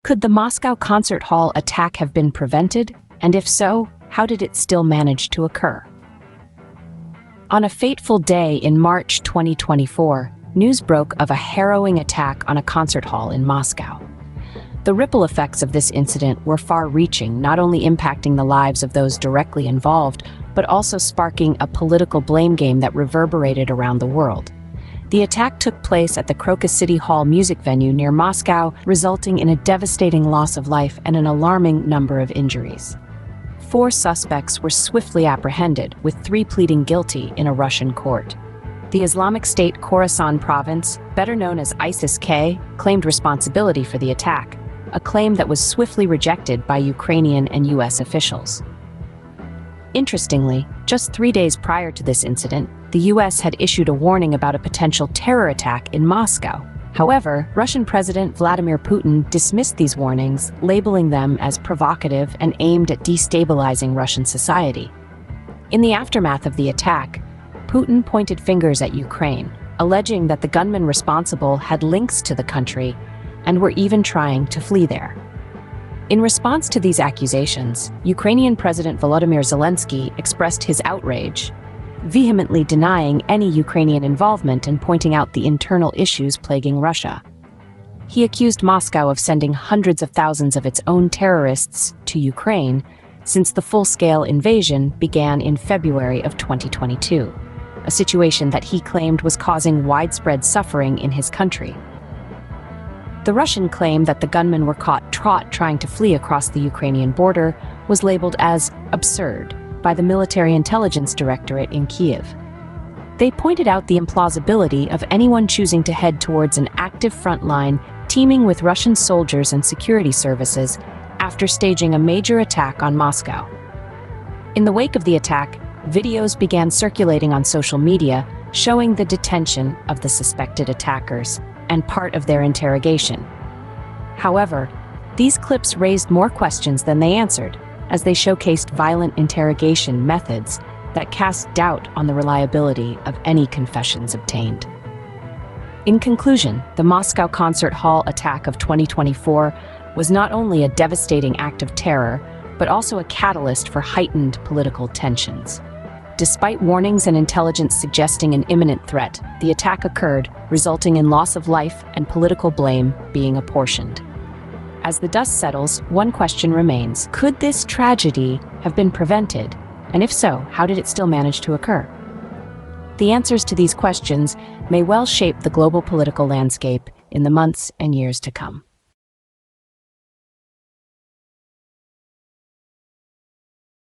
Could the Moscow concert hall attack have been prevented? And if so, how did it still manage to occur? On a fateful day in March 2024, news broke of a harrowing attack on a concert hall in Moscow. The ripple effects of this incident were far-reaching, not only impacting the lives of those directly involved, but also sparking a political blame game that reverberated around the world. The attack took place at the Crocus City Hall music venue near Moscow, resulting in a devastating loss of life and an alarming number of injuries. 4 suspects were swiftly apprehended, with 3 pleading guilty in a Russian court. The Islamic State Khorasan province, better known as ISIS-K, claimed responsibility for the attack, a claim that was swiftly rejected by Ukrainian and US officials. Interestingly, just 3 days prior to this incident, the US had issued a warning about a potential terror attack in Moscow. However, Russian President Vladimir Putin dismissed these warnings, labeling them as provocative and aimed at destabilizing Russian society. In the aftermath of the attack, Putin pointed fingers at Ukraine, alleging that the gunmen responsible had links to the country and were even trying to flee there. In response to these accusations, Ukrainian President Volodymyr Zelensky expressed his outrage, vehemently denying any Ukrainian involvement and pointing out the internal issues plaguing Russia. He accused Moscow of sending hundreds of thousands of its own terrorists to Ukraine since the full-scale invasion began in February of 2022, a situation that he claimed was causing widespread suffering in his country. The Russian claim that the gunmen were caught trying to flee across the Ukrainian border was labeled as absurd by the Military Intelligence Directorate in Kyiv. They pointed out the implausibility of anyone choosing to head towards an active front line teeming with Russian soldiers and security services after staging a major attack on Moscow. In the wake of the attack, videos began circulating on social media showing the detention of the suspected attackers and part of their interrogation. However, these clips raised more questions than they answered, as they showcased violent interrogation methods that cast doubt on the reliability of any confessions obtained. In conclusion, the Moscow concert hall attack of 2024 was not only a devastating act of terror, but also a catalyst for heightened political tensions. Despite warnings and intelligence suggesting an imminent threat, the attack occurred, resulting in loss of life and political blame being apportioned. As the dust settles, one question remains: could this tragedy have been prevented? And if so, how did it still manage to occur? The answers to these questions may well shape the global political landscape in the months and years to come.